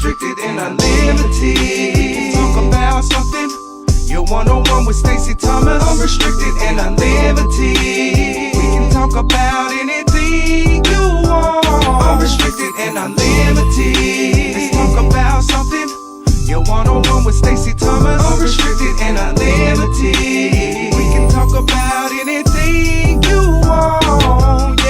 unrestricted and unlimited. Talk about something. Your 101 with Stacey Thomas. Unrestricted and unlimited. We can talk about anything you want. Unrestricted and unlimited. Let's talk about something. Your 101 with Stacey Thomas. Unrestricted and unlimited. We can talk about anything you want. Yeah.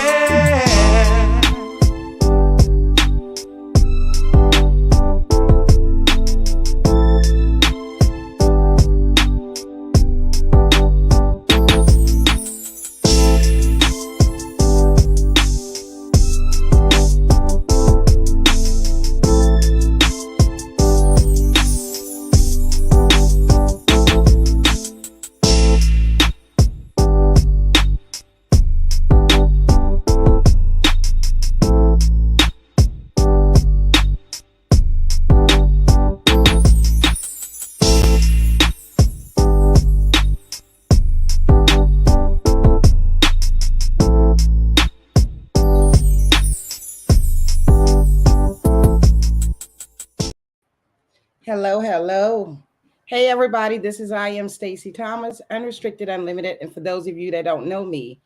Hello. Hey, everybody. This is I am Stacey Thomas, Unrestricted Unlimited. And for those of you that don't know me,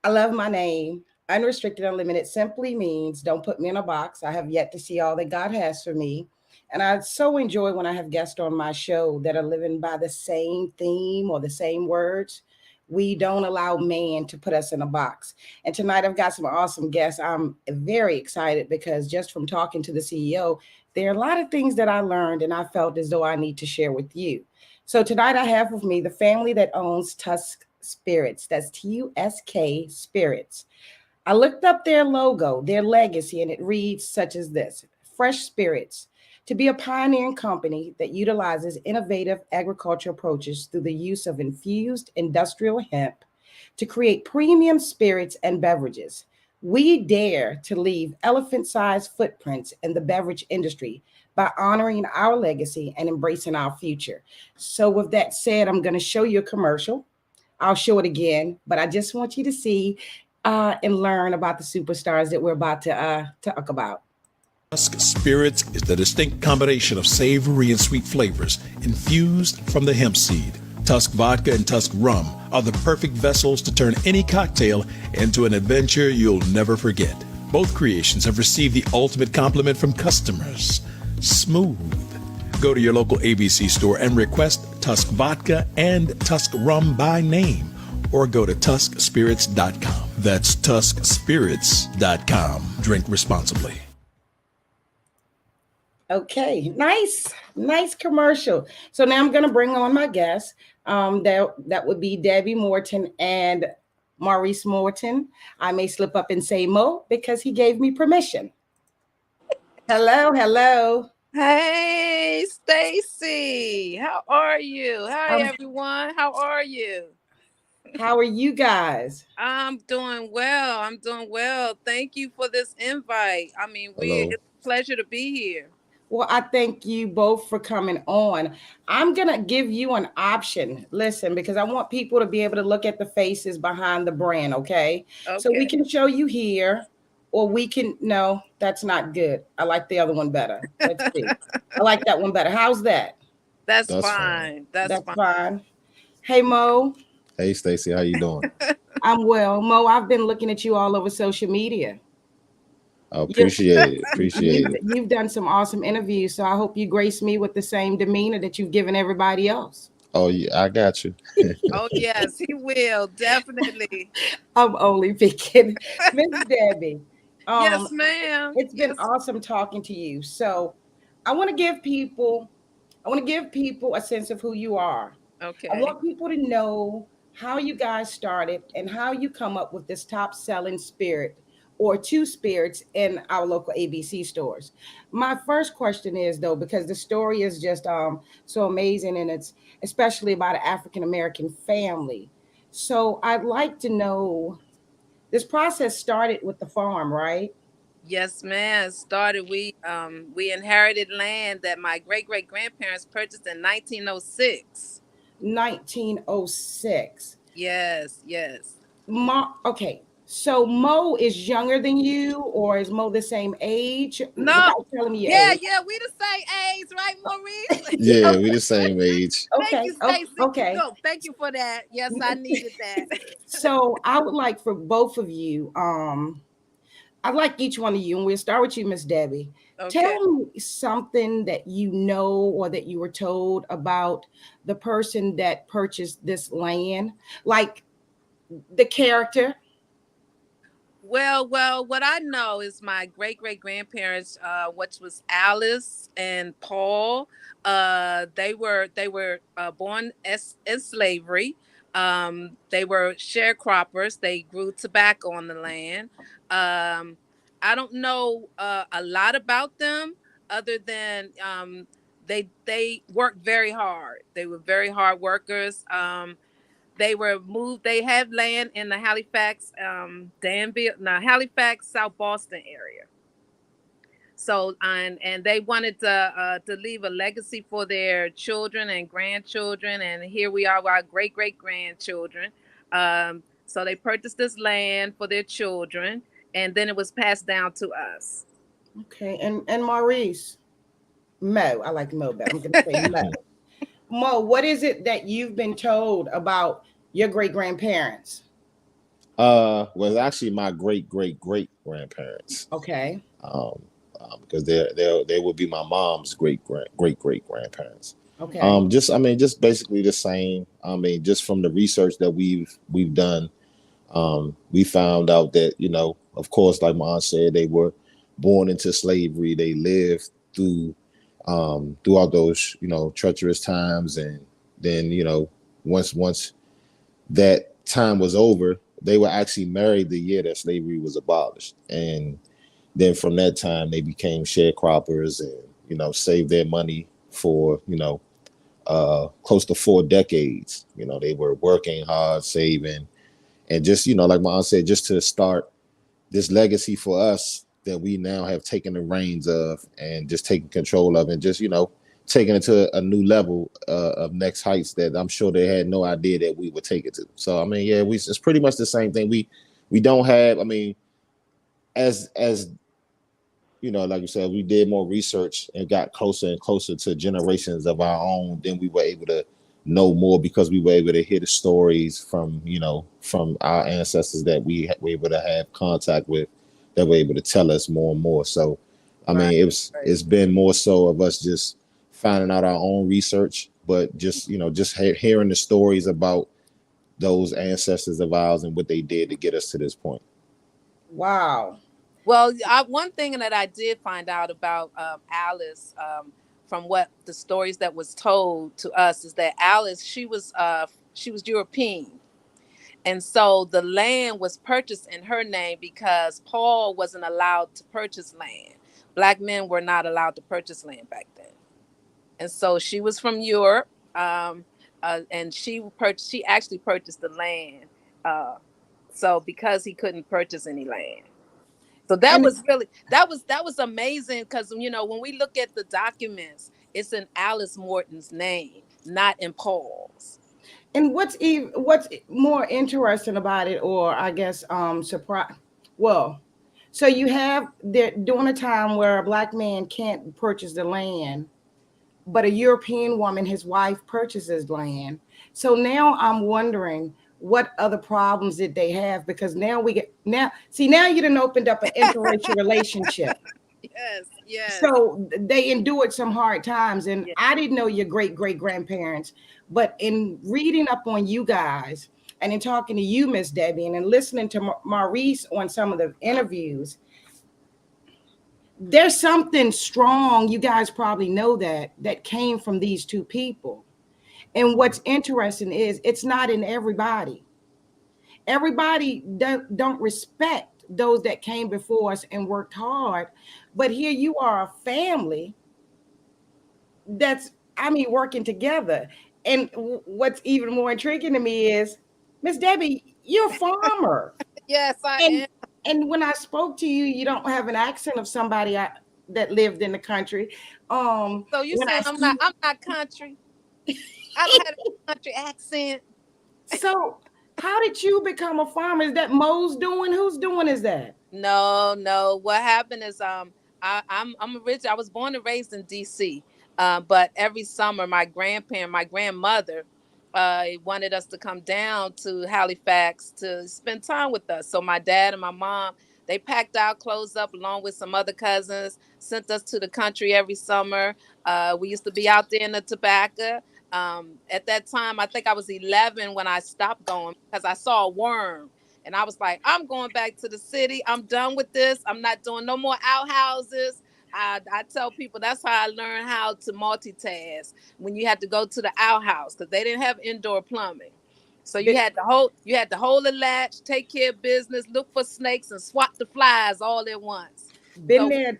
I love my name. Unrestricted Unlimited simply means don't put me in a box. I have yet to see all that God has for me. And I so enjoy when I have guests on my show that are living by the same theme or the same words. We don't allow man to put us in a box. And tonight I've got some awesome guests. I'm very excited because just from talking to the CEO, there are a lot of things that I learned and I felt as though I need to share with you. So tonight I have with me the family that owns TUSK Spirits. That's TUSK Spirits. I looked up their logo, their legacy, and it reads such as this: fresh spirits, to be a pioneering company that utilizes innovative agricultural approaches through the use of infused industrial hemp to create premium spirits and beverages. We dare to leave elephant-sized footprints in the beverage industry by honoring our legacy and embracing our future. So with that said, I'm going to show you a commercial. I'll show it again, but I just want you to see and learn about the superstars that we're about to talk about. TUSK Spirits is the distinct combination of savory and sweet flavors infused from the hemp seed. TUSK Vodka and TUSK Rum are the perfect vessels to turn any cocktail into an adventure you'll never forget. Both creations have received the ultimate compliment from customers: smooth. Go to your local ABC store and request TUSK Vodka and TUSK Rum by name, or go to TUSKSpirits.com. That's TUSKSpirits.com. Drink responsibly. Okay, nice commercial. So now I'm going to bring on my guests. That would be Debbie Morton and Maurice Morton. I may slip up and say Mo because he gave me permission. Hello. Hey, Stacey. How are you? Hi, everyone. How are you? How are you guys? I'm doing well. Thank you for this invite. I mean, it's a pleasure to be here. Well, I thank you both for coming on. I'm going to give you an option. Listen, because I want people to be able to look at the faces behind the brand, okay? So we can show you here, or we can, no, that's not good. I like the other one better. Let's see. I like that one better. How's that? That's fine. That's fine. Hey, Mo. Hey, Stacey, how you doing? I'm well. Mo, I've been looking at you all over social media. I appreciate it. You've done some awesome interviews, so I hope you grace me with the same demeanor that you've given everybody else. Oh, yeah, I got you. Oh, yes, he will. Definitely. I'm only picking. Miss Debbie. Yes, ma'am. It's been awesome talking to you. So I want to give people a sense of who you are. Okay. I want people to know how you guys started and how you come up with this top selling spirit or two spirits in our local ABC stores. My first question is, though, because the story is just so amazing, and it's especially about an African-American family. So I'd like to know, this process started with the farm, right? Yes, ma'am. It started, we inherited land that my great-great-grandparents purchased in 1906. 1906. Yes. Okay. So Mo is younger than you, or is Mo the same age? No. Without telling me your Yeah, age. yeah, we the same age, right, Maurice? Yeah, we the same age. Thank Okay. you, Oh, Stacey. okay. Go. Thank you for that. Yes, I needed that. So I would like for both of you, I'd like each one of you, and we'll start with you, Miss Debbie. Okay. Tell me something that you know or that you were told about the person that purchased this land, like the character. Well, what I know is my great grandparents, which was Alice and Paul. They were born as in slavery. They were sharecroppers. They grew tobacco on the land. Um, I don't know a lot about them other than they worked very hard. They were very hard workers. They were moved. They have land in the Halifax, Danville, no, Halifax, South Boston area. So and they wanted to leave a legacy for their children and grandchildren, and here we are with our great grandchildren. So they purchased this land for their children, and then it was passed down to us. Okay, and Maurice, Mo, I like Mo better. I'm going to say Mo. Mo, what is it that you've been told about your great grandparents? Was actually my great grandparents. Okay. Um, because they would be my mom's great grandparents. Okay. Just basically the same. I mean, just from the research that we've done, we found out that, of course, like my aunt said, they were born into slavery. They lived throughout those, treacherous times, and then, once that time was over, they were actually married the year that slavery was abolished, and then from that time they became sharecroppers and, saved their money for, close to 4 decades. They were working hard, saving, and just, like my aunt said, just to start this legacy for us that we now have taken the reins of and just taking control of, and just, taking it to a new level of next heights that I'm sure they had no idea that we would take it to. So I mean, yeah, it's pretty much the same thing. We don't have, I mean, as like you said, we did more research and got closer and closer to generations of our own. Then we were able to know more because we were able to hear the stories from, from our ancestors that we were able to have contact with, that were able to tell us more and more. So, I Right. mean, Right. it's been more so of us just finding out our own research, but just, just hearing the stories about those ancestors of ours and what they did to get us to this point. Wow. Well, one thing that I did find out about Alice, from what the stories that was told to us, is that Alice, she was European, and so the land was purchased in her name because Paul wasn't allowed to purchase land. Black men were not allowed to purchase land back then, and so she was from Europe, and she actually purchased the land. Uh, so because he couldn't purchase any land. So that And was really that was amazing, because when we look at the documents, it's in Alice Morton's name, not in Paul's. and what's more interesting about it, or I guess surprise, well, so you have there during a time where a black man can't purchase the land, but a European woman, his wife, purchases land. So now I'm wondering what other problems did they have? Because now we get now see now you done opened up an interracial relationship. Yes, yes, So they endured some hard times, and yes. I didn't know your great grandparents, but in reading up on you guys and in talking to you, Miss Debbie, and in listening to Maurice on some of the interviews, there's something strong. You guys probably know that came from these two people. And what's interesting is it's not in everybody. Everybody don't respect those that came before us and worked hard. But here you are, a family that's, I mean, working together. And what's even more intriguing to me is, Miss Debbie, you're a farmer. Yes, I And am. when I spoke to you, you don't have an accent of somebody that lived in the country. So you When I saying see I'm not country? I don't have a country accent. so How did you become a farmer? Is that Mo's doing? Who's doing is that? No. What happened is I'm originally I was born and raised in DC. But every summer my grandmother wanted us to come down to Halifax to spend time with us. So my dad and my mom, they packed our clothes up along with some other cousins, sent us to the country every summer. We used to be out there in the tobacco. At that time, I think I was 11 when I stopped going because I saw a worm. And I was like, I'm going back to the city. I'm done with this. I'm not doing no more outhouses. I tell people that's how I learned how to multitask when you had to go to the outhouse because they didn't have indoor plumbing. So you had to hold the latch, take care of business, look for snakes, and swat the flies all at once. Been there,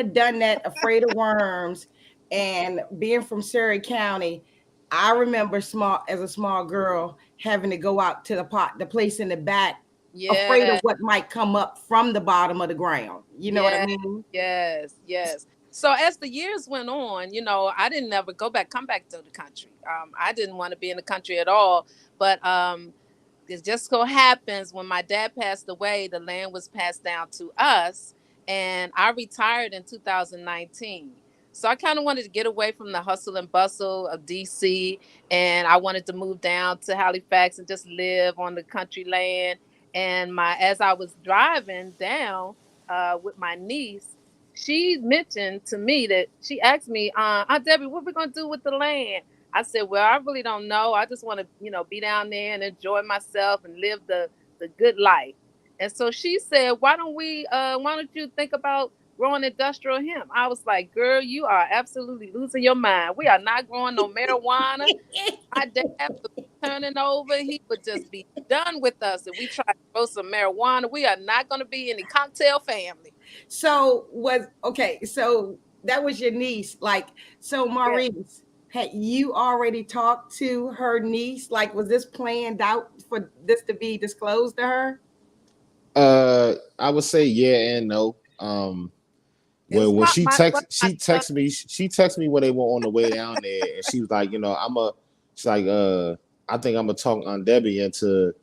done that, afraid of worms. And being from Surrey County, I remember as a small girl having to go out to the place in the back, afraid of what might come up from the bottom of the ground. You know what I mean? Yes. So as the years went on, I didn't ever come back to the country. I didn't want to be in the country at all. But it just so happens when my dad passed away, the land was passed down to us, and I retired in 2019. So I kind of wanted to get away from the hustle and bustle of DC, and I wanted to move down to Halifax and just live on the country land. And as I was driving down with my niece, she mentioned to me that she asked me, Aunt Debbie, what are we gonna do with the land? I said, well, I really don't know. I just want to, be down there and enjoy myself and live the good life. And so she said, why don't you think about growing industrial hemp? I was like, girl, you are absolutely losing your mind. We are not growing no marijuana. My dad would be turning over. He would just be done with us if we try to grow some marijuana. We are not going to be in the cocktail family. So that was your niece. So Maurice, had you already talked to her niece? Was this planned out for this to be disclosed to her? I would say yeah and no. When she texted me when they were on the way down there, and she was like, she's like, I think I'm gonna talk Aunt Debbie into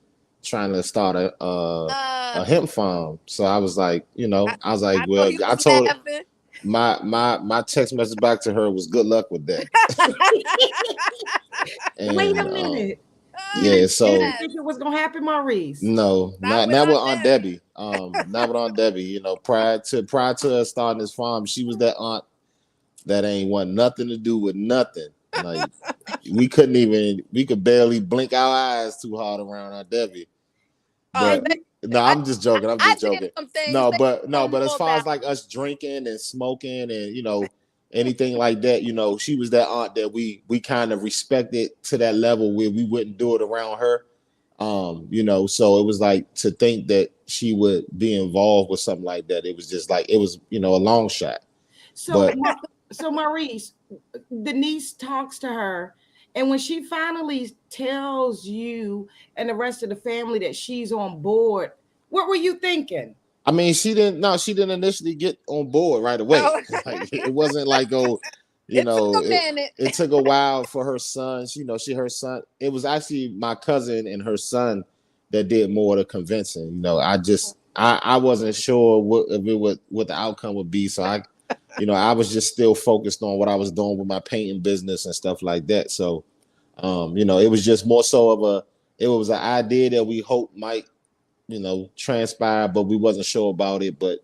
trying to start a hemp farm. So I was like, I told her, my text message back to her was good luck with that. And, wait a minute. Yeah, so you didn't think it was gonna happen, Maurice? No, not with Aunt Debbie. Not with Aunt Debbie. Prior to us starting this farm, she was that aunt that ain't want nothing to do with nothing. Like we could barely blink our eyes too hard around Aunt Debbie. But no, I'm just joking. No, but as far as like us drinking and smoking and anything like that, she was that aunt that we kind of respected to that level where we wouldn't do it around her. So it was like to think that she would be involved with something like that. It was just like it was, a long shot. So Maurice, the niece talks to her, and when she finally tells you and the rest of the family that she's on board, what were you thinking? I mean, she didn't initially get on board right away. It wasn't like, it took a while for her son. Her son, it was actually my cousin and her son that did more of the convincing. I wasn't sure what the outcome would be. So I was just still focused on what I was doing with my painting business and stuff like that. So, it was just more so it was an idea that we hope might, transpire, but we wasn't sure about it. But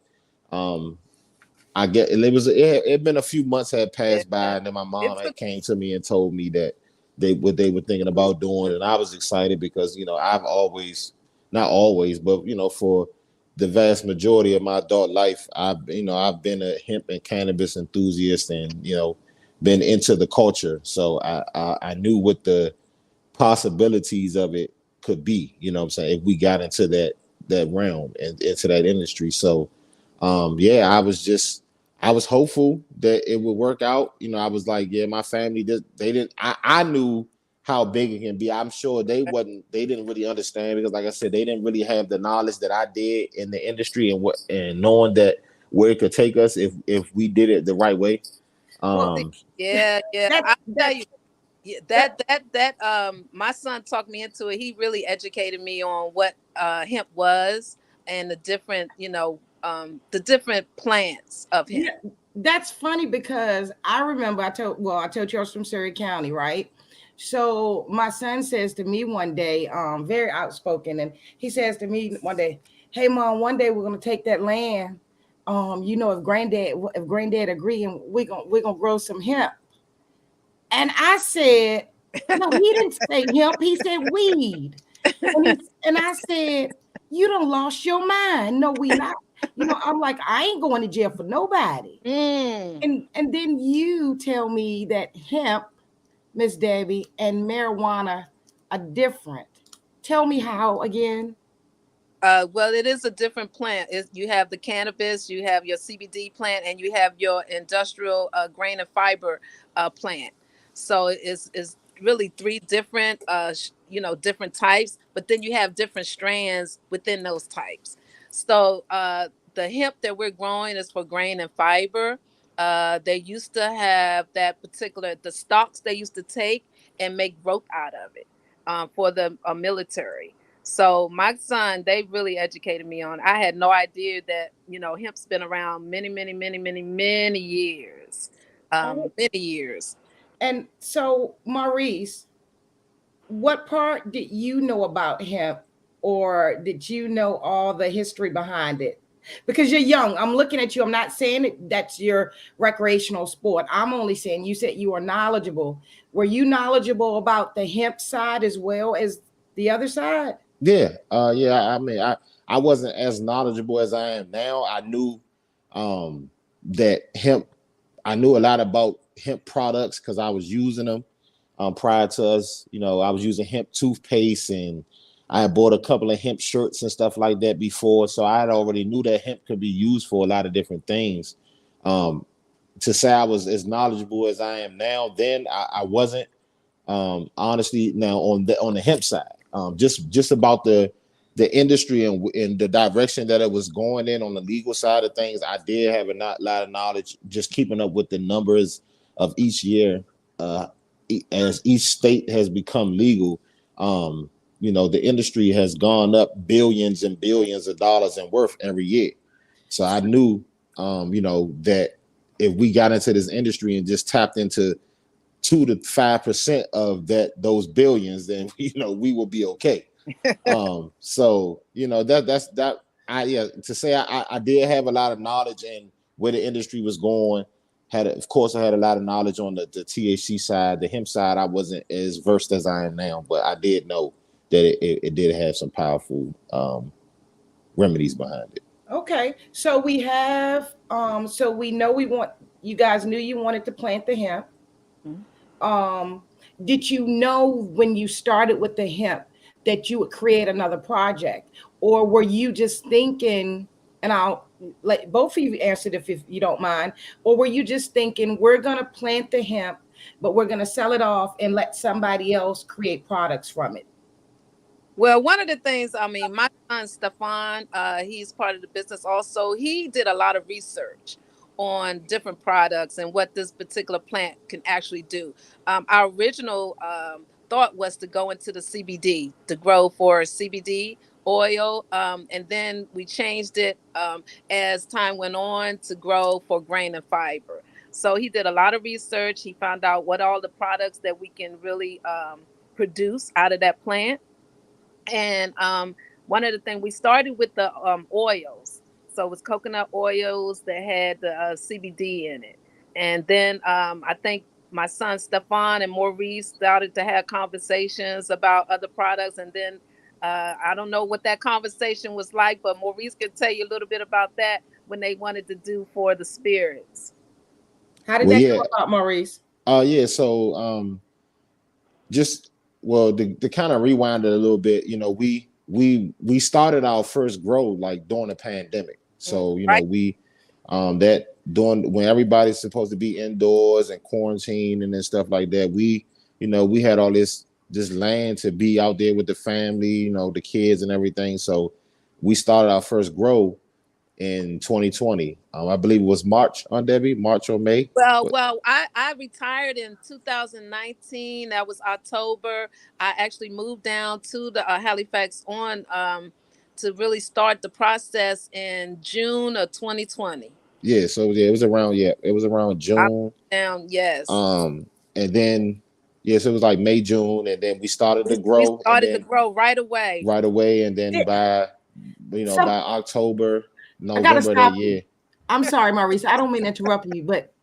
I get it had been a few months had passed by, and then my mom came to me and told me that what they were thinking about doing, and I was excited because I've always, not always, but for the vast majority of my adult life, I've been a hemp and cannabis enthusiast, and been into the culture, so I knew what the possibilities of it could be, what I'm saying, if we got into that realm and into that industry. So I was hopeful that it would work out. I was like, yeah, my family I knew how big it can be. I'm sure they didn't really understand because, like I said, they didn't really have the knowledge that I did in the industry and knowing that where it could take us if we did it the right way. I tell you, Yeah, my son talked me into it. He really educated me on what hemp was and the different, the different plants of hemp. Yeah, that's funny because I remember I told you I was from Surrey County, right? So my son says to me one day, very outspoken, and he says to me one day, "Hey mom, one day we're gonna take that land. If granddad agree, and we're gonna grow some hemp." And I said, "No, he didn't say hemp. He said weed." And I said, "You done lost your mind. No, we not." I'm like, I ain't going to jail for nobody. Mm. And then you tell me that hemp, Miss Debbie, and marijuana are different. Tell me how again. Well, it is a different plant. You have the cannabis, you have your CBD plant, and you have your industrial grain and fiber plant. So it's really three different, different types. But then you have different strands within those types. So the hemp that we're growing is for grain and fiber. They used to have the stalks they used to take and make rope out of it for the military. So my son, they really educated me on. I had no idea that hemp's been around many, many, many, many, many years, Oh, many years. and so Maurice, what part did you know about hemp, or did you know all the history behind it? Because you're young. I'm looking at you. I'm not saying that's your recreational sport. I'm only saying you said you are knowledgeable. Were you knowledgeable about the hemp side as well as the other side? Yeah. I mean, I wasn't as knowledgeable as I am now. I knew that hemp. I knew a lot about hemp products because I was using them prior to us. I was using hemp toothpaste, and I had bought a couple of hemp shirts and stuff like that before. So I had already knew that hemp could be used for a lot of different things. To say I was as knowledgeable as I am now, then I wasn't. Honestly, now on the hemp side, just about the industry and the direction that it was going in on the legal side of things, I did have a lot of knowledge. Just keeping up with the numbers of each year, as each state has become legal. The industry has gone up billions and billions of dollars in worth every year. So I knew, that if we got into this industry and just tapped into 2 to 5% of those billions, then we will be okay. So that's to say I did have a lot of knowledge in where the industry was going. Of course I had a lot of knowledge on the THC side. The hemp side I wasn't as versed as I am now, but I did know that it did have some powerful remedies behind it. Okay. So we have so we know you guys knew you wanted to plant the hemp. Did you know when you started with the hemp that you would create another project, or were you just thinking, and I'll let both of you answer it if you don't mind, or were you just thinking we're going to plant the hemp, but we're going to sell it off and let somebody else create products from it? Well, one of the things, my son Stefan, he's part of the business also. He did a lot of research on different products and what this particular plant can actually do. Our original thought was to go into the CBD, to grow for CBD oil, and then we changed it as time went on to grow for grain and fiber. So he did a lot of research. He found out what all the products that we can really produce out of that plant. And one of the things we started with the oils. So it was coconut oils that had the CBD in it. And then I think my son Stefan and Maurice started to have conversations about other products. And then I don't know what that conversation was like, but Maurice could tell you a little bit about that when they wanted to do for the spirits. How did Well, that yeah. come about, Maurice? Yeah. So just to kind of rewind it a little bit, we started our first grow like during the pandemic. So Right. we that during when everybody's supposed to be indoors and quarantine and stuff like that, we had all this land to be out there with the family, the kids and everything. So we started our first grow, in 2020. I believe it was March, on Debbie, March or May. Well, I retired in 2019. That was October. I actually moved down to the Halifax on to really start the process in June of 2020. Yeah, so yeah, it was around I June. down, yes. And then yes, it was like May, June, and then we started to We grow, and started to then grow right away. right away, and then Did- by Some by October, I gotta November that stop you. year. I'm sorry, Maurice. I don't mean to interrupt you, but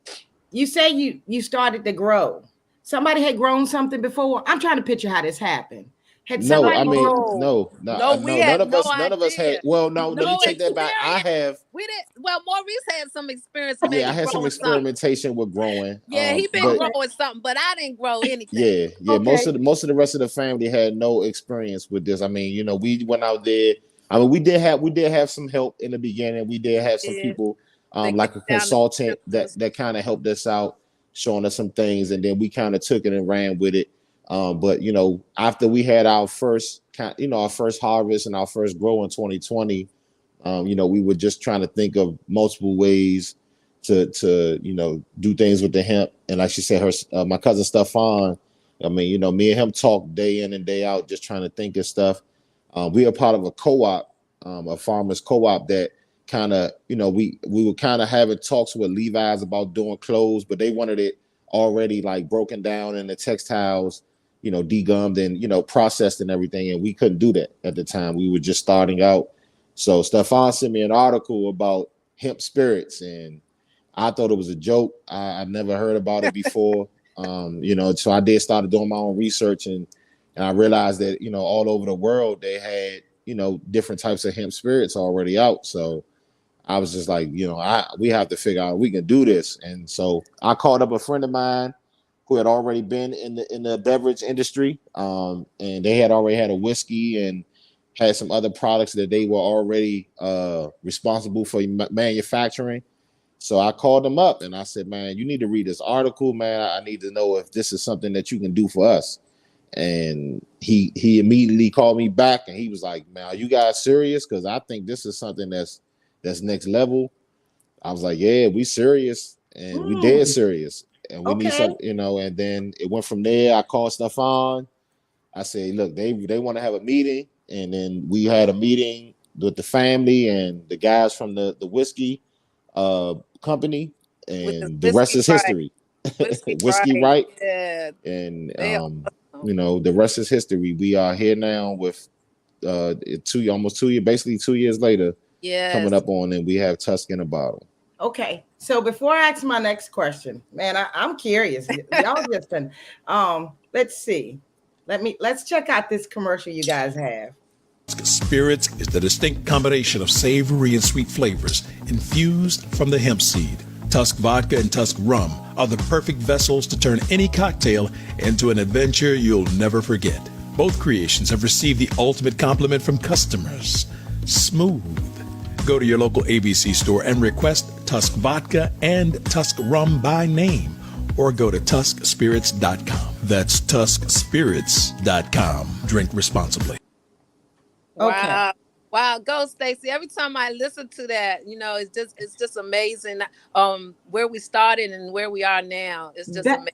you say you started to grow. Somebody had grown something before. I'm trying to picture how this happened. Had No, I somebody mean, grown? No, no, we no. had no None of us had. idea. Well, no, let me No take that back. I experience. have. We didn't. Well, Maurice had some experience, Yeah, I maybe had some growing something. experimentation with growing. Yeah, he been But Okay. growing something, but I didn't grow anything. yeah, yeah. Okay. Most of the rest of the family had no experience with this. I mean, we went out there. I mean, we did have some help in the beginning. We did have some Yeah, people, they came like a down to consultant Christmas. that kind of helped us out, showing us some things, and then we kind of took it and ran with it. But after we had our first our first harvest and our first grow in 2020, we were just trying to think of multiple ways to do things with the hemp. And like she said, my cousin Stefan, I mean, me and him talk day in and day out, just trying to think of stuff. We are part of a co-op, a farmers co-op that kind of, we were kind of having talks with Levi's about doing clothes, but they wanted it already like broken down in the textiles, degummed and, processed and everything. And we couldn't do that at the time. We were just starting out. So Stefan sent me an article about hemp spirits, and I thought it was a joke. I never heard about it before. So I did started doing my own research, and I realized that, all over the world they had, different types of hemp spirits already out. So I was just like, we have to figure out we can do this. And so I called up a friend of mine who had already been in the beverage industry, and they had already had a whiskey and had some other products that they were already responsible for manufacturing. So I called them up and I said, man, you need to read this article, man. I need to know if this is something that you can do for us. And he immediately called me back and he was like, man, are you guys serious? Because I think this is something that's next level. I was like, yeah, we serious, and we dead serious, and we need Okay. some, and then it went from there. I called Stefan. I said, look, they want to have a meeting, and then we had a meeting with the family and the guys from the whiskey company, With the and the rest whiskey is right. history. Whiskey Whiskey right. right, Yeah. and They the rest is history. We are here now with almost 2 years, basically 2 years later, yes. coming up on, and we have TUSK in a bottle. Okay. So before I ask my next question, man, I'm curious. Y'all just done. Let's see. Let's check out this commercial you guys have. Spirits is the distinct combination of savory and sweet flavors infused from the hemp seed. TUSK vodka and TUSK rum are the perfect vessels to turn any cocktail into an adventure you'll never forget. Both creations have received the ultimate compliment from customers: smooth. Go to your local ABC store and request TUSK vodka and TUSK rum by name, or go to TUSKspirits.com. That's TUSKspirits.com. Drink responsibly. Okay. Wow. Wow, go Stacey. Every time I listen to that, it's just amazing where we started and where we are now. It's just amazing.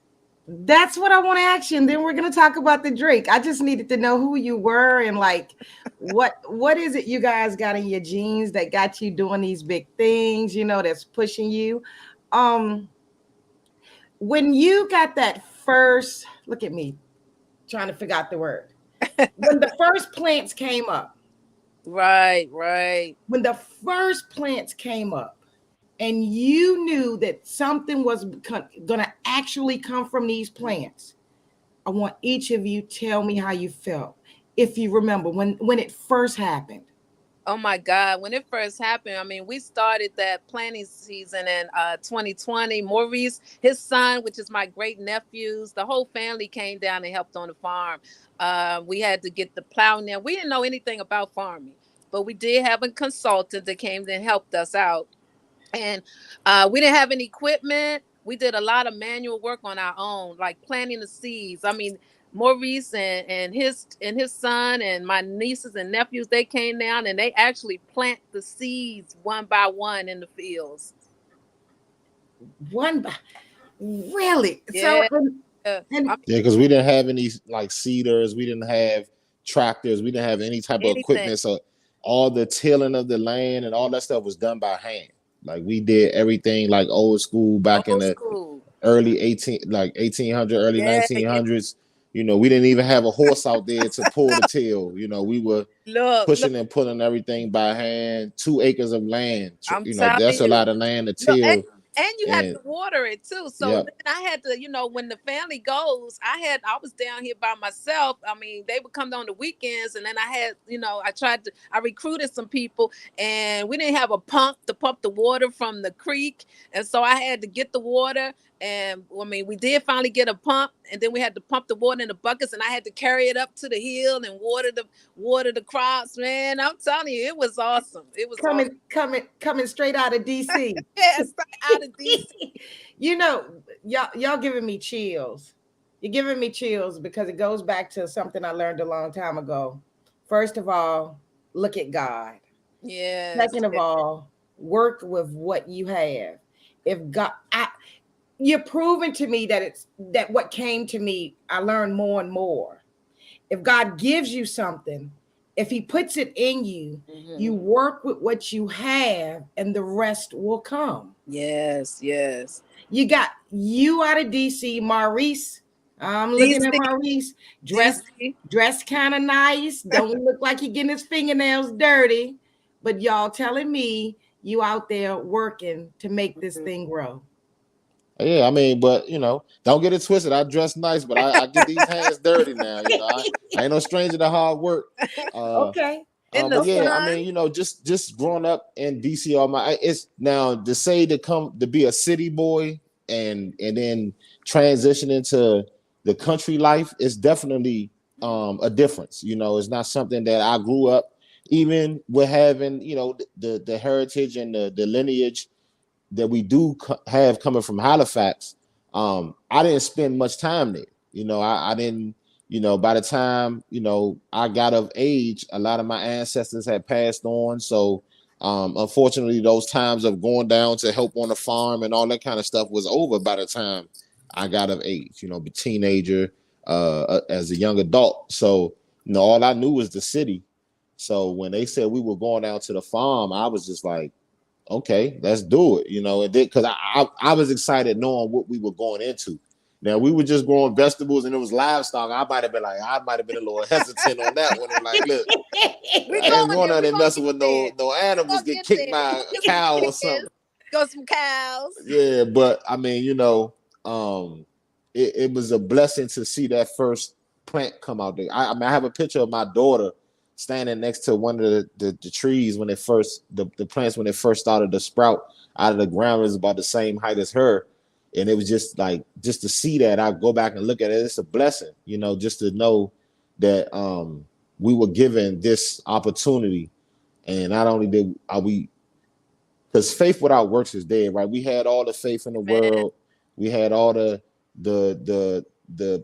That's what I want to ask you, and then we're going to talk about the drink. I just needed to know who you were and like what is it you guys got in your genes that got you doing these big things, that's pushing you. When you got that first, look at me trying to figure out the word. When the first plants came up. Right. When the first plants came up and you knew that something was going to actually come from these plants, I want each of you tell me how you felt. If you remember when it first happened. Oh my God. When it first happened, I mean, we started that planting season in 2020. Maurice, his son, which is my great nephews, the whole family came down and helped on the farm. We had to get the plow now. We didn't know anything about farming, but we did have a consultant that came and helped us out. And we didn't have any equipment. We did a lot of manual work on our own, like planting the seeds. I mean, Maurice and his son and my nieces and nephews, they came down and they actually plant the seeds one by one in the fields. Really? Yeah. And because we didn't have any like seeders, we didn't have tractors, we didn't have any type of Anything. equipment. So all the tilling of the land and all that stuff was done by hand. Like we did everything like old school back in the early 1800, early 1900s. You know, we didn't even have a horse out there to pull the till. You know, we were pushing and pulling everything by hand. 2 acres of land. You know, that's a lot of land to till. And you had to water it too. So then I had to, you know, when the family goes, I was down here by myself. I mean, they would come on the weekends, and then I had, you know, I recruited some people, and we didn't have a pump to pump the water from the creek. And so I had to get the water. And I mean, we did finally get a pump, and then we had to pump the water in the buckets, and I had to carry it up to the hill and water the crops. Man, I'm telling you, it was awesome. It was coming straight out of DC. Yeah, straight out of DC. You know, y'all giving me chills. You're giving me chills because it goes back to something I learned a long time ago. First of all, look at God. Yeah. Second of all, work with what you have. If God, you're proving to me that what came to me, I learned more and more. If God gives you something, if he puts it in you, you work with what you have and the rest will come. Yes, yes. You got you out of DC, Maurice. I'm looking at Maurice, dressed kind of nice. Don't look like he getting his fingernails dirty. But y'all telling me you out there working to make this thing grow. Yeah, I mean, but you know, don't get it twisted. I dress nice, but I get these hands dirty now. You know, I ain't no stranger to hard work. Okay. But yeah, I mean, you know, just growing up in DC, it's now to be a city boy and then transition into the country life is definitely a difference. You know, it's not something that I grew up even with having, you know, the heritage and the lineage that we do have coming from Halifax. I didn't spend much time there. You know, I didn't, you know, by the time, you know, I got of age, a lot of my ancestors had passed on. So unfortunately, those times of going down to help on the farm and all that kind of stuff was over by the time I got of age, you know, be teenager, as a young adult. So, you know, all I knew was the city. So when they said we were going down to the farm, I was just like, okay, let's do it. You know, it did because I was excited knowing what we were going into. Now we were just growing vegetables and it was livestock. I might have been a little hesitant on that one. I'm like, look, I ain't going out there messing with no animals, get kicked by a cow or something. Go some cows. Yeah, but I mean, you know, it was a blessing to see that first plant come out there. I mean, I have a picture of my daughter standing next to one of the trees when the plants when they first started to sprout out of the ground. It was about the same height as her. And it was just to see that, I go back and look at it. It's a blessing, you know, just to know that we were given this opportunity. And not only are we, because faith without works is dead, right? We had all the faith in the world. We had all the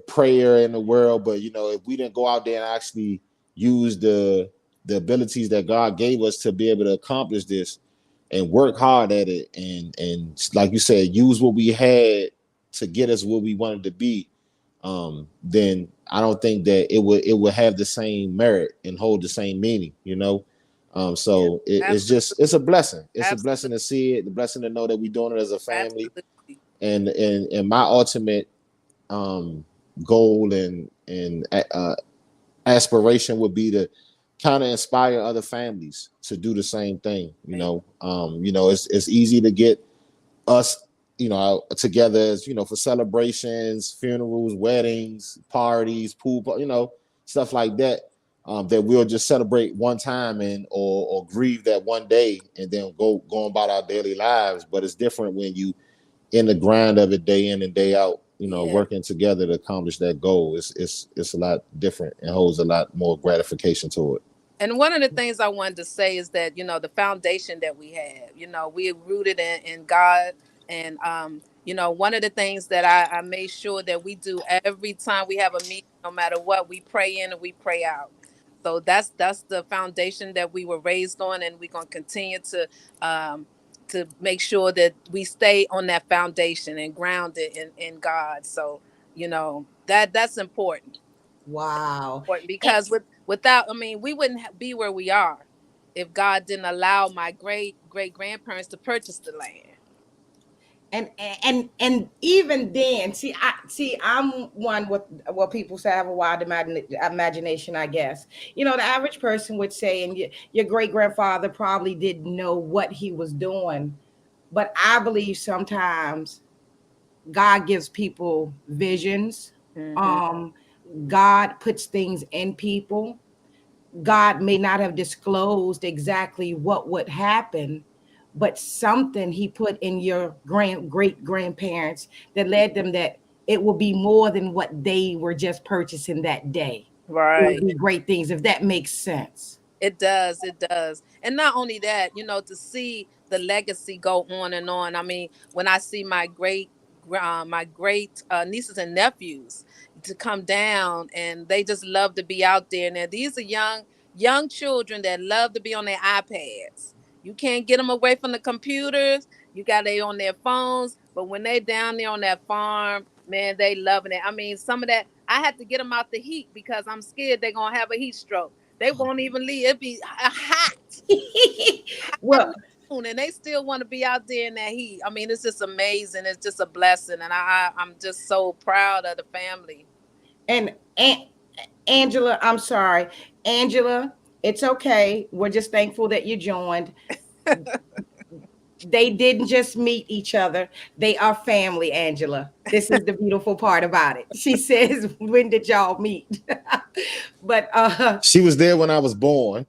prayer in the world. But, you know, if we didn't go out there and actually use the abilities that God gave us to be able to accomplish this and work hard at it and like you said, use what we had to get us where we wanted to be, then I don't think that it would have the same merit and hold the same meaning, you know. So it's a blessing. It's a blessing to see it, the blessing to know that we're doing it as a family. And my ultimate goal and aspiration would be to kind of inspire other families to do the same thing. You know, it's easy to get us, you know, together as, you know, for celebrations, funerals, weddings, parties, pool, you know, stuff like that. That we'll just celebrate one time and or grieve that one day and then go about our daily lives. But it's different when you in the grind of it day in and day out, you know, working together to accomplish that goal. It's a lot different and holds a lot more gratification to it. And one of the things I wanted to say is that, you know, the foundation that we have, you know, we're rooted in God. And one of the things that I made sure that we do every time we have a meeting, no matter what, we pray in and we pray out. So that's the foundation that we were raised on, and we're gonna continue to make sure that we stay on that foundation and grounded in God. So that's important. Wow. Important because without, I mean, we wouldn't be where we are if God didn't allow my great great grandparents to purchase the land. And even then, I'm one with what people say I have a wild imagination, I guess. The average person would say, and your great grandfather probably didn't know what he was doing, but I believe sometimes God gives people visions. Hmm. um God puts things in people. God may not have disclosed exactly what would happen, but something he put in your great grandparents that led them that it will be more than what they were just purchasing that day. It would Right. be great things, if that makes sense. It does. It does. And not only that, to see the legacy go on and on. I mean, when I see my great nieces and nephews to come down, and they just love to be out there. Now, these are young children that love to be on their iPads. You can't get them away from the computers. You got they on their phones. But when they down there on that farm, man, they loving it. I mean, some of that I had to get them out the heat because I'm scared they're gonna have a heat stroke. They won't even leave. It be hot at Well, noon, and they still want to be out there in that heat. I mean, it's just amazing. It's just a blessing, and I'm just so proud of the family. and Angela, I'm sorry, Angela, it's okay. We're just thankful that you joined. They didn't just meet each other, they are family, Angela. This is the beautiful part about it. She says, when did y'all meet? But She was there when I was born.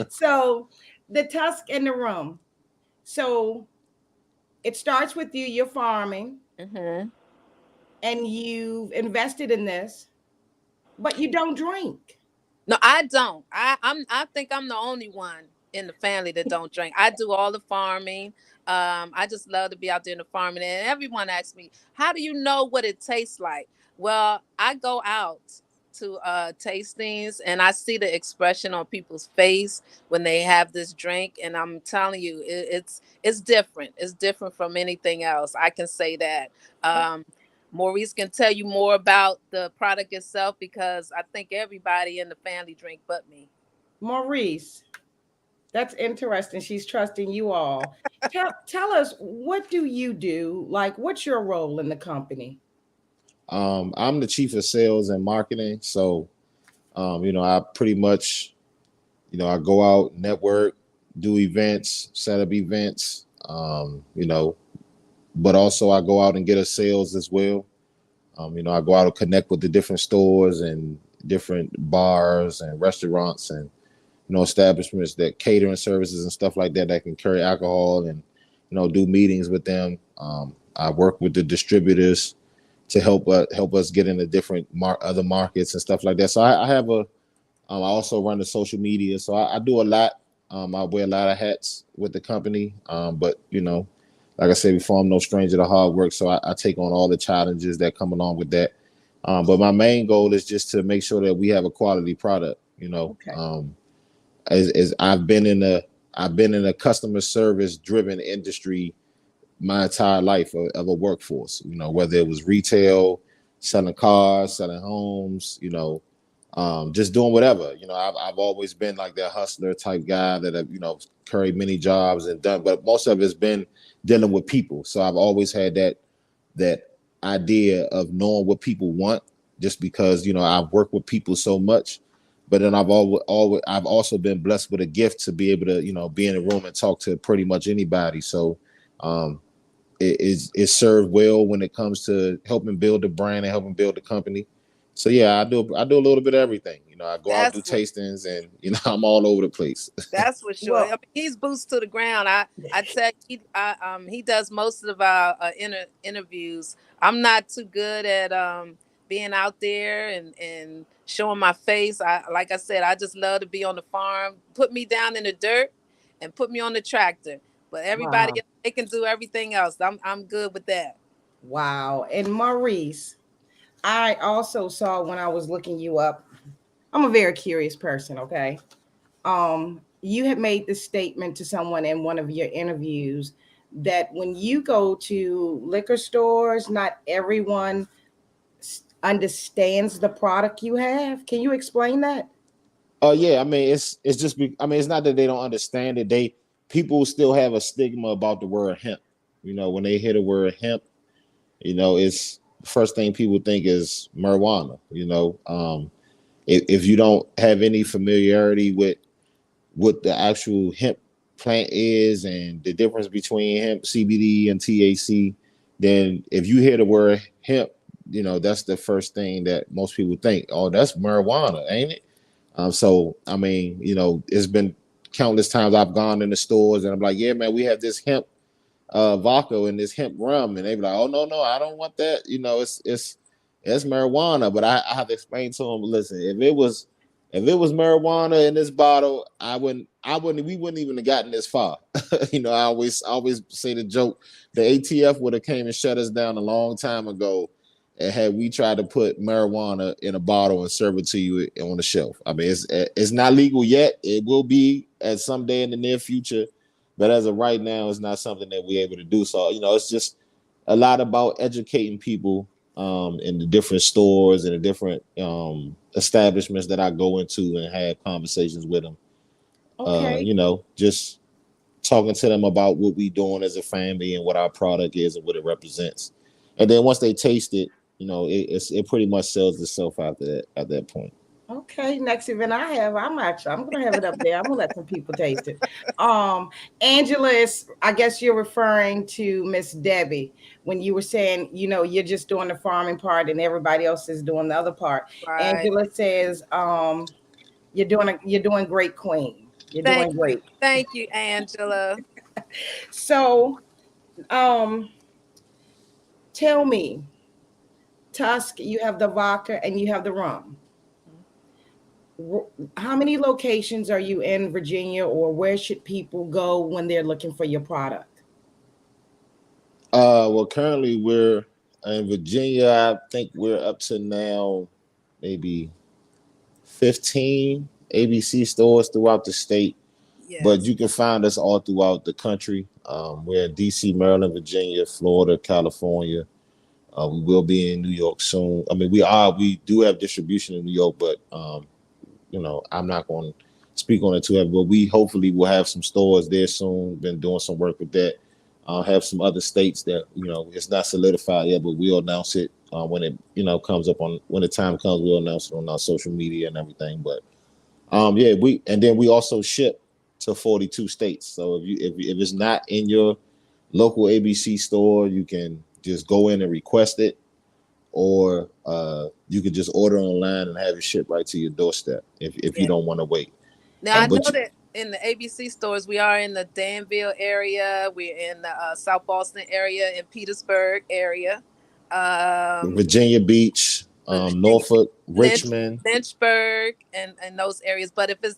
so the tusk in the room. So it starts with you, you're farming, Hmm. and you've invested in this, but you don't drink. No, I don't. I think I'm the only one in the family that don't drink. I do all the farming. I just love to be out there in the farming, and everyone asks me, "How do you know what it tastes like?" Well, I go out to tastings, and I see the expression on people's face when they have this drink, and I'm telling you, it's different. It's different from anything else. I can say that. Maurice can tell you more about the product itself because I think everybody in the family drink but me. Maurice, that's interesting. She's trusting you all. Tell us, what do you do? Like, what's your role in the company? I'm the chief of sales and marketing. So, I pretty much, I go out, network, do events, set up events, but also I go out and get us sales as well. I go out and connect with the different stores and different bars and restaurants and establishments that catering services and stuff like that can carry alcohol and do meetings with them. I work with the distributors to help us get into different other markets and stuff like that. So I have I also run the social media, so I do a lot. I wear a lot of hats with the company, but like I said before, I'm no stranger to hard work, so I take on all the challenges that come along with that. But my main goal is just to make sure that we have a quality product. Okay. As I've been in a customer service driven industry my entire life of a workforce. Whether it was retail, selling cars, selling homes, just doing whatever. I've always been like that hustler type guy that have carried many jobs and done, but most of it's been dealing with people. So I've always had that idea of knowing what people want, just because I've worked with people so much. But then I've also been blessed with a gift to be able to be in a room and talk to pretty much anybody. So um, it served well when it comes to helping build the brand and helping build the company. So yeah, I do a little bit of everything. I go out, do That's what tastings, and I'm all over the place. that's for sure. I Well, mean, he's boots to the ground. I tell you, he does most of our interviews. I'm not too good at being out there and showing my face. Like I said, I just love to be on the farm. Put me down in the dirt and put me on the tractor. But everybody Wow. they can do everything else. I'm good with that. Wow. And Maurice, I also saw when I was looking you up, I'm a very curious person, okay? You had made this statement to someone in one of your interviews that when you go to liquor stores, not everyone understands the product you have. Can you explain that? Oh yeah, I mean it's just I mean it's not that they don't understand it. People still have a stigma about the word hemp. You know, when they hear the word hemp, you know, it's the first thing people think is marijuana. You know, if you don't have any familiarity with what the actual hemp plant is and the difference between hemp, CBD, and THC, then if you hear the word hemp, you know, that's the first thing that most people think. Oh, that's marijuana, ain't it? So I mean, you know, it's been countless times I've gone in the stores and I'm like, yeah, man, we have this hemp vodka and this hemp rum, and they be like, "Oh no, I don't want that." You know, it's marijuana. But I have to explain to them, listen, if it was marijuana in this bottle, we wouldn't even have gotten this far. You know, I always say the joke, the ATF would have came and shut us down a long time ago. And had we tried to put marijuana in a bottle and serve it to you on the shelf, I mean, it's not legal yet. It will be at some day in the near future, but as of right now, it's not something that we're able to do. So, you know, it's just a lot about educating people in the different stores and the different establishments that I go into and have conversations with them. Okay. You know, just talking to them about what we doing as a family and what our product is and what it represents. And then once they taste it, you know, it pretty much sells itself after that at that point. Okay, next event I have, I'm gonna have it up there. I'm gonna let some people taste it. Um, Angela is, I guess you're referring to Miss Debbie when you were saying, you're just doing the farming part and everybody else is doing the other part. Right. Angela says, you're doing great, Queen. You're Thank doing you. great. Thank you, Angela. So, um, tell me, Tusk, you have the vodka and you have the rum. How many locations are you in Virginia, or where should people go when they're looking for your product? Well, currently we're in Virginia. I think we're up to now maybe 15 ABC stores throughout the state, but Yes. you can find us all throughout the country. We're in DC, Maryland, Virginia, Florida, California. We will be in New York soon. I mean, we do have distribution in New York, but you know, I'm not going to speak on it too heavy, but we hopefully will have some stores there soon. Been doing some work with that. Have some other states that, you know, it's not solidified yet, but we'll announce it when it, you know, comes up on when the time comes. We'll announce it on our social media and everything. But yeah, we also ship to 42 states. So if it's not in your local ABC store, you can just go in and request it, or you could just order online and have it shipped right to your doorstep if you Yeah. don't want to wait. Now I know But you, that in the ABC stores, we are in the Danville area. We're in the South Boston area, in Petersburg area, um, Virginia Beach, Virginia, Norfolk, Lynch, Richmond, Lynchburg, and those areas. But if it's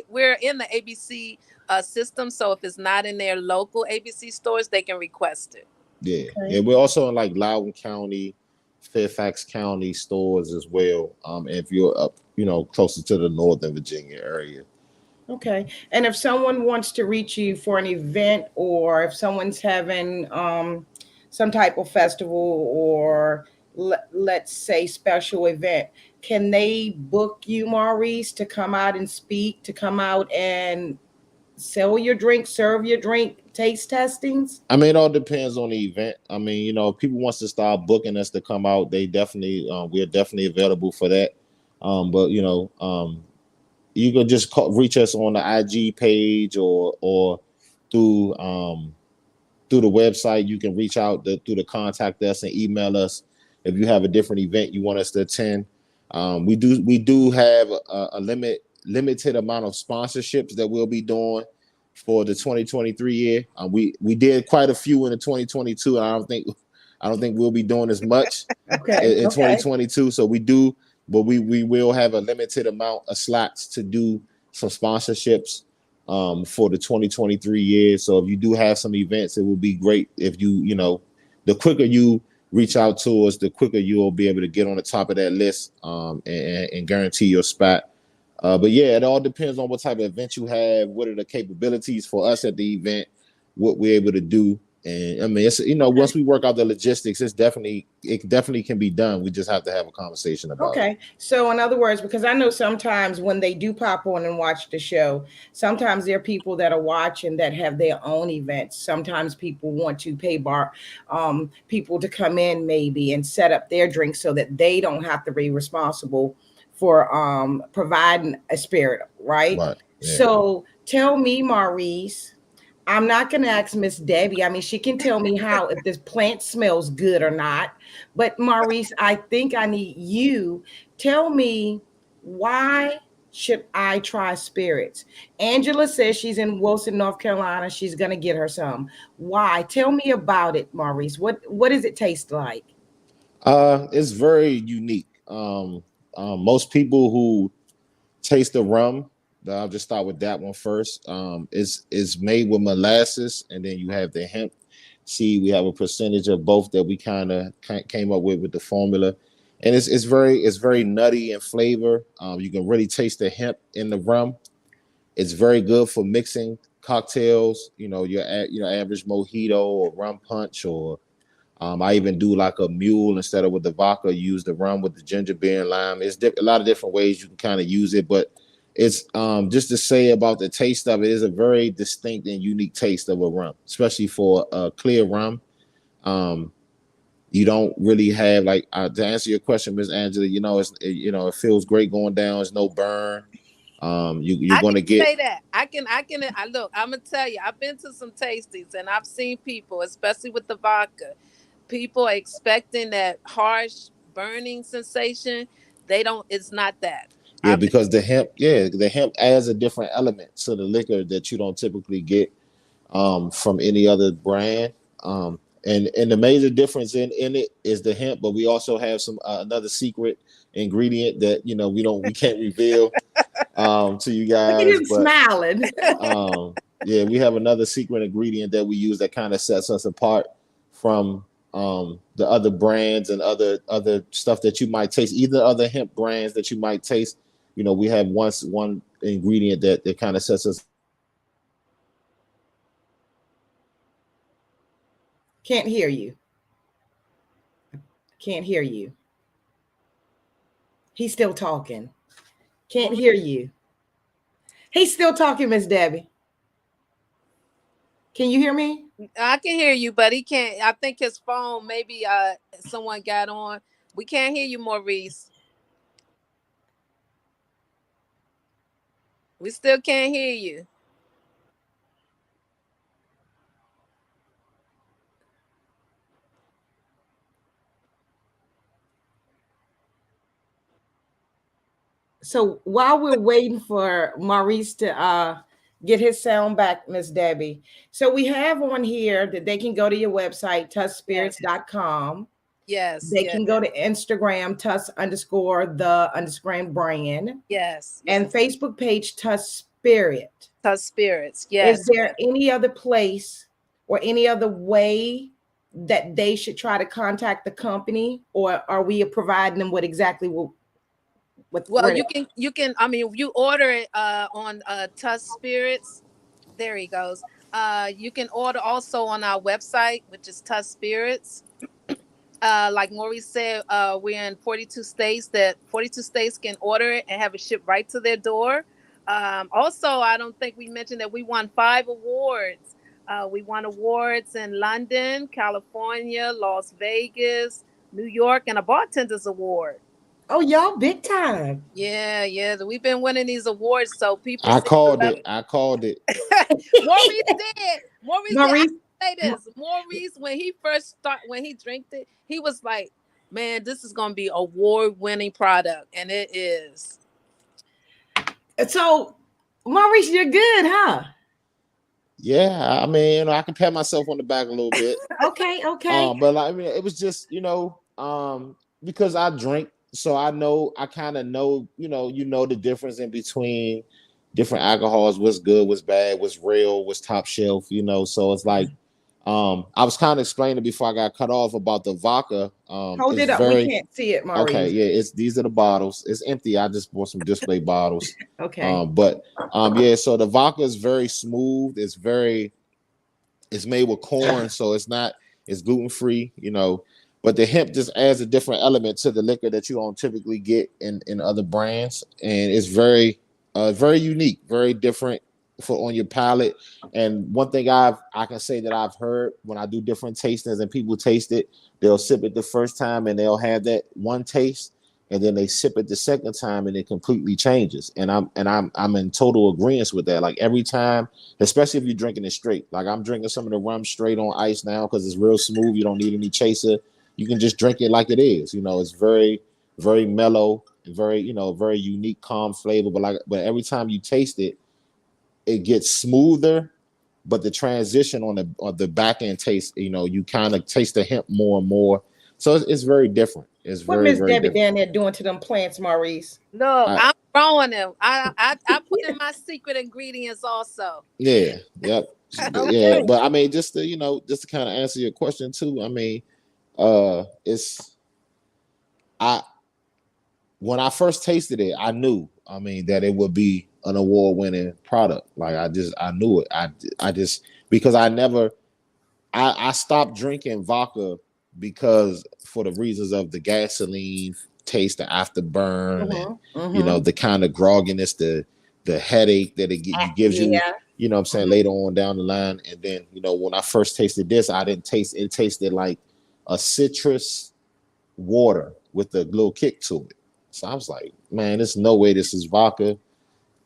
we're in the ABC system, so if it's not in their local ABC stores, they can request it. yeah, Okay. yeah. We're also in like Loudoun County, Fairfax County stores as well. If you're up, you know, closer to the Northern Virginia area. Okay. And if someone wants to reach you for an event, or if someone's having some type of festival, or let's say special event, can they book you, Maurice, to come out and speak, to come out and sell your drink, serve your drink, taste testings? I mean, it all depends on the event. I mean, you know, if people wants to start booking us to come out, they definitely we're definitely available for that. But you know, you can just reach us on the IG page, or through through the website. You can reach out through the contact us and email us if you have a different event you want us to attend. We do have a limited amount of sponsorships that we'll be doing for the 2023 year. We did quite a few in the 2022. I don't think we'll be doing as much Okay. in Okay. 2022. So we do, but we will have a limited amount of slots to do some sponsorships. for the 2023 year. So if you do have some events, it would be great if you know, the quicker you reach out to us, the quicker you'll be able to get on the top of that list, and guarantee your spot. But yeah, it all depends on what type of event you have. What are the capabilities for us at the event? What we're able to do. And I mean, it's, you know, once we work out the logistics, it definitely can be done. We just have to have a conversation about it. Okay. So in other words, because I know sometimes when they do pop on and watch the show, sometimes there are people that are watching that have their own events. Sometimes people want to pay people to come in maybe and set up their drinks so that they don't have to be responsible for providing a spirit, right? Right. Yeah. So tell me, Maurice, I'm not going to ask Miss Debbie. I mean, she can tell me how if this plant smells good or not. But Maurice, I think I need you. Tell me, why should I try spirits? Angela says she's in Wilson, North Carolina. She's going to get her some. Why? Tell me about it, Maurice. What does it taste like? It's very unique. Most people who taste the rum, I'll just start with that one first. Is made with molasses, and then you have the hemp seed. We have a percentage of both that we kind of came up with the formula, and it's very nutty in flavor. You can really taste the hemp in the rum. It's very good for mixing cocktails. You know, your average mojito or rum punch, or I even do like a mule instead of with the vodka. Use the rum with the ginger beer and lime. It's a lot of different ways you can kind of use it, but it's just to say about the taste of it, is a very distinct and unique taste of a rum, especially for a clear rum. You don't really have like to answer your question, Miss Angela. You know, it feels great going down. There's no burn. You're going to get. Say that. I look. I'm gonna tell you. I've been to some tastings and I've seen people, especially with the vodka. People are expecting that harsh burning sensation. They don't. It's not that. Yeah, because the hemp adds a different element to the liquor that you don't typically get from any other brand. And the major difference in it is the hemp, but we also have some another secret ingredient that we can't reveal to you guys. Look at him smiling. Yeah, we have another secret ingredient that we use that kind of sets us apart from the other brands and other stuff that you might taste, either other hemp brands that you might taste. We have one ingredient that kind of sets us. Can't hear you. Can't hear you. He's still talking. Can't hear you. He's still talking, Miss Debbie. Can you hear me? I can hear you, but he can't. I think his phone, maybe someone got on. We can't hear you, Maurice. We still can't hear you. So while we're waiting for Maurice to get his sound back, Miss Debbie. So we have on here that they can go to your website, tuskspirits.com. Yes. They can go to Instagram, Tusk_the_brand. Yes. And Facebook page, Tusk Spirit. Tusk Spirits. Yes. Is there any other place or any other way that they should try to contact the company, or are we providing them with exactly what? Well, you can. I mean, you order it on Tusk Spirits. There he goes. You can order also on our website, which is Tusk Spirits. Like Maurice said, we're in 42 states. That 42 states can order it and have it shipped right to their door. Also, I don't think we mentioned that we won 5 awards. We won awards in London, California, Las Vegas, New York, and a bartender's award. Oh, y'all big time. Yeah. We've been winning these awards, so people. I called it. Maurice did. Maurice, say this. Maurice, when he drank it, he was like, "Man, this is gonna be award-winning product," and it is. So, Maurice, you're good, huh? Yeah, I mean, I can pat myself on the back a little bit. Okay. But I mean, it was just, because I drink, so I kind of know, the difference in between, different alcohols, what's good, what's bad, what's real, what's top shelf, you know. So it's like I was kind of explaining before I got cut off about the vodka. Hold It's it up. We very can't see it, okay, Maurice. yeah, it's these are the bottles. It's empty. I just bought some display bottles. Okay. But yeah, so the vodka is very smooth. It's made with corn, so it's gluten free, you know. But the hemp just adds a different element to the liquor that you don't typically get in other brands, and it's very unique, very different for on your palate. And one thing I can say that I've heard when I do different tastings and people taste it, they'll sip it the first time and they'll have that one taste, and then they sip it the second time and it completely changes. And I'm in total agreement with that. Like every time, especially if you're drinking it straight. Like I'm drinking some of the rum straight on ice now because it's real smooth. You don't need any chaser. You can just drink it like it is. You know, it's very, very mellow and very, you know, very unique, calm flavor. But every time you taste it, it gets smoother. But the transition on the back end taste, you know, you kind of taste the hemp more and more. So it's very different. It's What very, Miss very Debbie different. down there doing to them plants, Maurice? Look, I, I'm growing them. I put in my secret ingredients also. yeah, yep. Yeah, Okay. but I mean, just to, you know, just to kind of answer your question too. I mean, it's I when I first tasted it, I knew, I mean, that it would be an award-winning product. Like I knew it. I just because I stopped drinking vodka because for the reasons of the gasoline taste, the afterburn, and you know, the kind of grogginess, the headache that gives you, Yeah. you know what I'm saying, later on down the line. And then, you know, when I first tasted this, I didn't taste it tasted like a citrus water with a little kick to it. So I was like, man, there's no way this is vodka.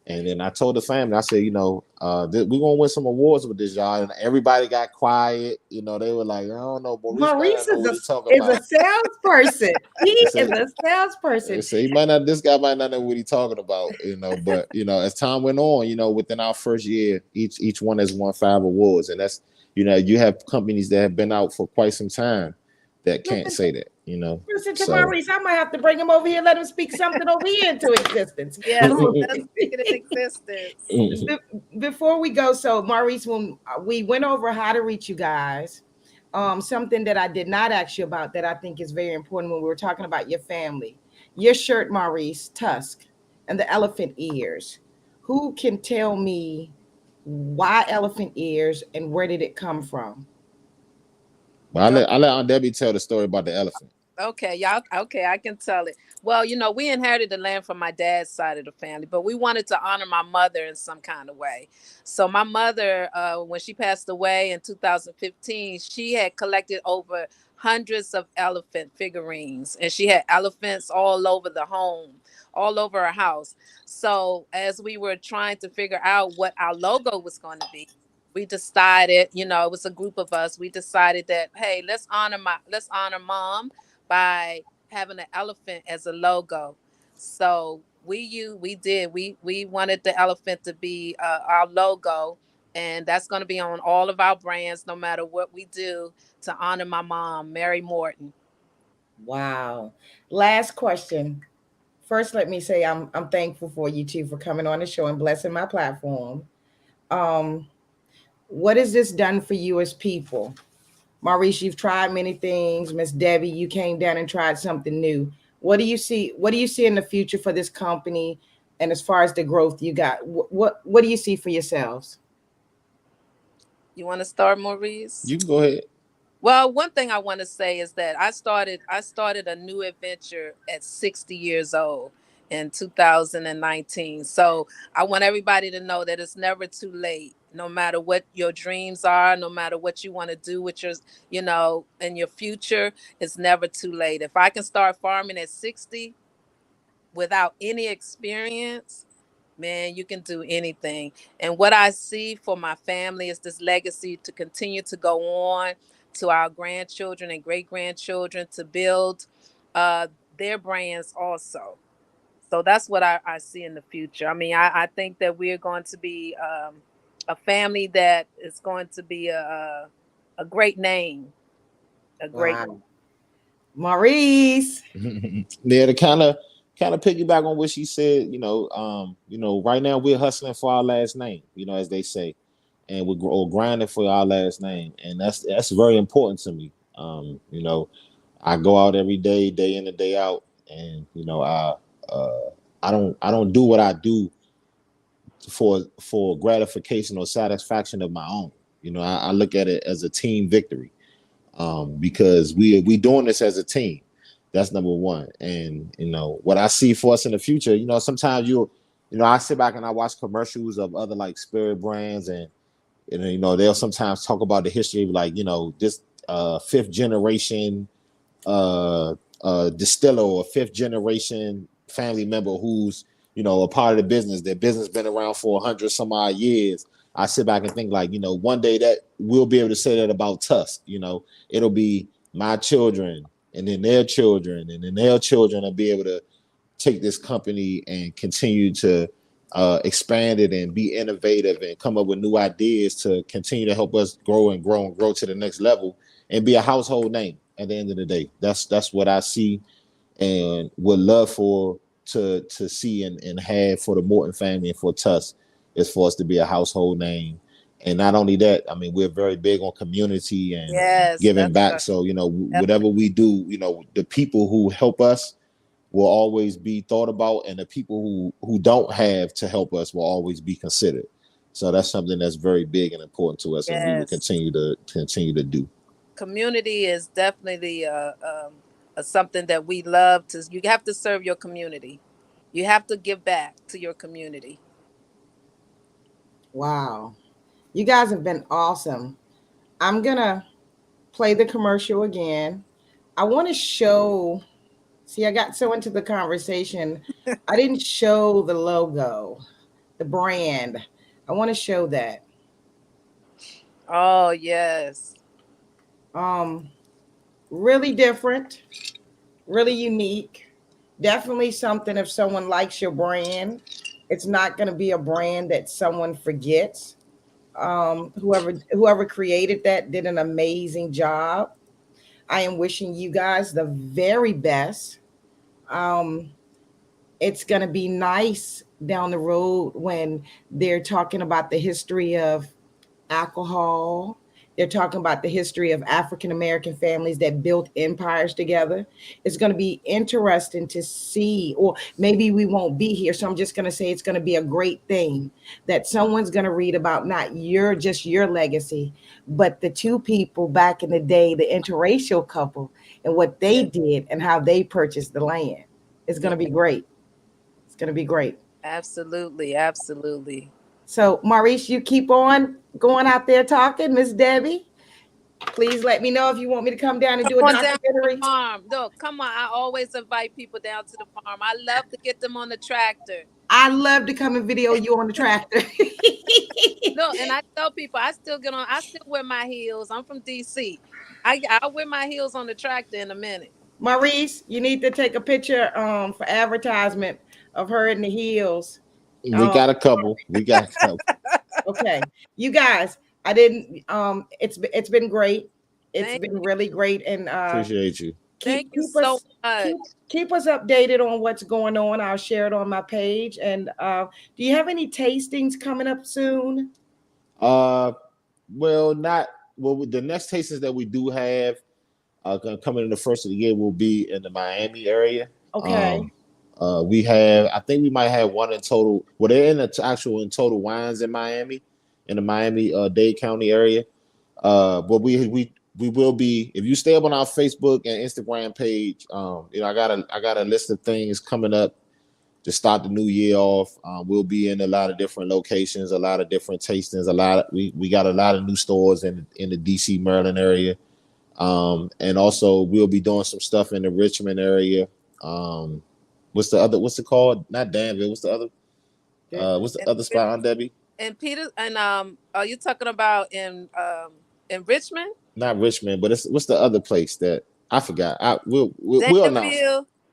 And then I told the family, I said, you know, we're gonna win some awards with this, y'all. And everybody got quiet. You know, they were like, I don't know, Maurice might Maurice not know what he's talking is a about. salesperson. He They is say, a salesperson. he might not. This guy might not know what he's talking about. You know, but you know, as time went on, you know, within our first year, each one has won 5 awards, and that's, you know, you have companies that have been out for quite some time that can't Listen, say that. You know, listen to so. Maurice. I might have to bring him over here, let him speak something over here into existence. Yes, let's make it in existence. Before we go, so Maurice, when we went over how to reach you guys, something that I did not ask you about that I think is very important when we were talking about your family, your shirt, Maurice, Tusk, and the elephant ears. Who can tell me why elephant ears and where did it come from? Well, I let Aunt Debbie tell the story about the elephant. Okay, y'all. Okay, I can tell it. Well, you know, we inherited the land from my dad's side of the family, but we wanted to honor my mother in some kind of way. So my mother, when she passed away in 2015, she had collected over hundreds of elephant figurines, and she had elephants all over the home, all over her house. So as we were trying to figure out what our logo was going to be, we decided, you know, it was a group of us. We decided that, hey, let's honor mom by having an elephant as a logo. So we wanted the elephant to be our logo, and that's going to be on all of our brands, no matter what we do, to honor my mom, Mary Morton. Wow. Last question. First, let me say I'm thankful for you two for coming on the show and blessing my platform. Um, what has this done for you as people? Maurice, you've tried many things. Miss Debbie, you came down and tried something new. What do you see? What do you see in the future for this company? And as far as the growth you got, what do you see for yourselves? You want to start, Maurice? You can go ahead. Well, one thing I want to say is that I started a new adventure at 60 years old in 2019. So I want everybody to know that it's never too late. No matter what your dreams are, no matter what you want to do with your, you know, in your future, it's never too late. If I can start farming at 60 without any experience, man, you can do anything. And what I see for my family is this legacy to continue to go on to our grandchildren and great grandchildren to build uh, their brands also. So that's what I see in the future. I mean, I think that we're going to be a family that is going to be a great name, a great Wow. Maurice. Yeah, kind of piggyback on what she said, right now we're hustling for our last name, as they say, and we're grinding for our last name, and that's very important to me. I go out every day in and day out, and I don't do what I do for gratification or satisfaction of my own. I look at it as a team victory, because we doing this as a team. That's number one. And what I see for us in the future, sometimes I sit back and I watch commercials of other like spirit brands, and they'll sometimes talk about the history of like this fifth generation distiller or fifth generation family member who's a part of the business. Their business been around for 100 some odd years. I sit back and think like one day that we'll be able to say that about TUSK. It'll be my children and then their children and then their children will be able to take this company and continue to expand it and be innovative and come up with new ideas to continue to help us grow to the next level and be a household name at the end of the day. That's what I see and would love to see and have for the Morton family and for TUSK, is for us to be a household name. And not only that, I mean, we're very big on community and giving back. Right. So, whatever we do, the people who help us will always be thought about, and the people who don't have to help us will always be considered. So that's something that's very big and important to us, and we will continue to do. Community is definitely something that we love to. You have to serve your community. You have to give back to your community. Wow. You guys have been awesome. I'm going to play the commercial again. I want to show, I got so into the conversation. I didn't show the logo, the brand. I want to show that. Oh, yes. Really different, really unique. Definitely something, if someone likes your brand, it's not going to be a brand that someone forgets. Whoever created that did an amazing job. I am wishing you guys the very best. It's going to be nice down the road when they're talking about the history of alcohol. They're talking about the history of African-American families that built empires together. It's going to be interesting to see, or maybe we won't be here. So I'm just going to say it's going to be a great thing that someone's going to read about, not just your legacy, but the two people back in the day, the interracial couple, and what they did and how they purchased the land. It's going to be great. It's going to be great. Absolutely. Absolutely. So, Maurice, you keep on going out there talking. Miss Debbie, please let me know if you want me to come down and do a documentary. Farm. No, come on. I always invite people down to the farm. I love to get them on the tractor. I love to come and video you on the tractor. No, and I tell people I still wear my heels. I'm from DC. I'll wear my heels on the tractor in a minute. Maurice, you need to take a picture for advertisement of her in the heels. We got a couple. Okay. You guys, I didn't it's been great. It's been really great, and appreciate you. Thank you so much. Keep us updated on what's going on. I'll share it on my page. And do you have any tastings coming up soon? The next tastings that we do have coming in the first of the year will be in the Miami area. Okay. I think we might have one in total. Well, they're in in Total Wines in Miami, in the Miami-Dade County area. But we will be, if you stay up on our Facebook and Instagram page, I got a list of things coming up to start the new year off. We'll be in a lot of different locations, a lot of different tastings, we got a lot of new stores in the DC, Maryland area. And also we'll be doing some stuff in the Richmond area. What's it called? Not Danville. What's the other spot on Debbie? And Peter, and are you talking about in Richmond? Not Richmond, but what's the other place that I forgot? We'll announce.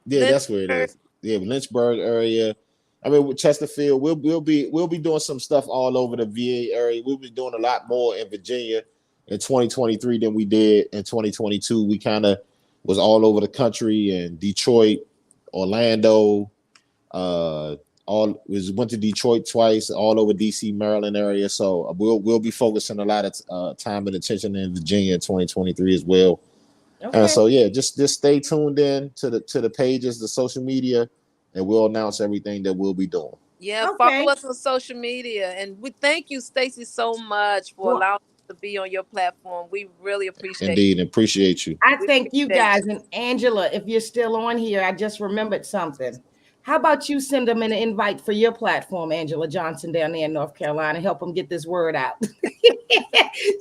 Yeah, that's where it is. Yeah, Lynchburg area. I mean, with Chesterfield, we'll be doing some stuff all over the VA area. We'll be doing a lot more in Virginia in 2023 than we did in 2022. We kind of was all over the country, in Detroit, Orlando, Went to Detroit twice, all over DC, Maryland area. So we'll be focusing a lot of time and attention in Virginia in 2023 as well. Okay. And so yeah, just stay tuned in to the pages, the social media, and we'll announce everything that we'll be doing. Yeah, Okay. follow us on social media, and we thank you, Stacey, so much for allowing us to be on your platform. We really appreciate Indeed, appreciate you. I thank you guys. And Angela, if you're still on here, I just remembered something. How about you send them an invite for your platform, Angela Johnson, down there in North Carolina, help them get this word out.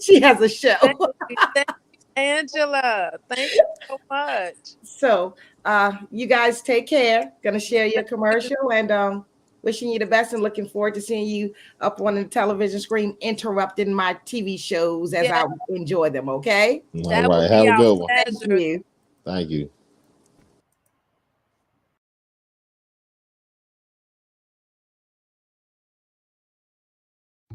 She has a show. Thank you, Angela. Thank you so much. So you guys take care. Gonna share your commercial and wishing you the best and looking forward to seeing you up on the television screen interrupting my TV shows as I enjoy them, okay? All right, have a good one. Thank you. Thank you.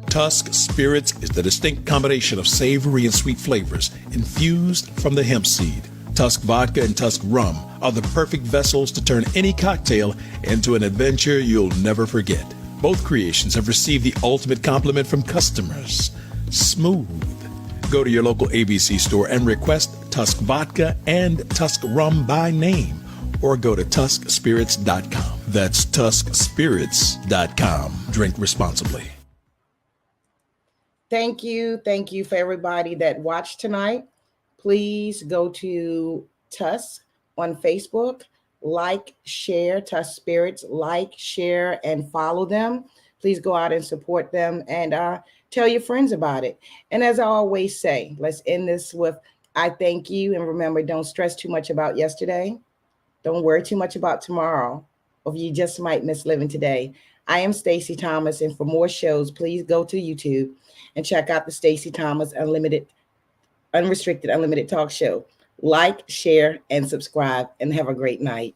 TUSK Spirits is the distinct combination of savory and sweet flavors infused from the hemp seed. TUSK Vodka and TUSK Rum are the perfect vessels to turn any cocktail into an adventure you'll never forget. Both creations have received the ultimate compliment from customers: smooth. Go to your local ABC store and request TUSK Vodka and TUSK Rum by name, or go to TUSKSpirits.com. That's TUSKSpirits.com. Drink responsibly. Thank you. Thank you for everybody that watched tonight. Please go to TUSK on Facebook, like, share TUSK Spirits, like, share, and follow them. Please go out and support them and tell your friends about it. And as I always say, let's end this with I thank you. And remember, don't stress too much about yesterday. Don't worry too much about tomorrow, or you just might miss living today. I am Stacey Thomas, and for more shows, please go to YouTube and check out the Stacey Thomas Unrestricted Unlimited Talk Show. Like, share, and subscribe, and have a great night.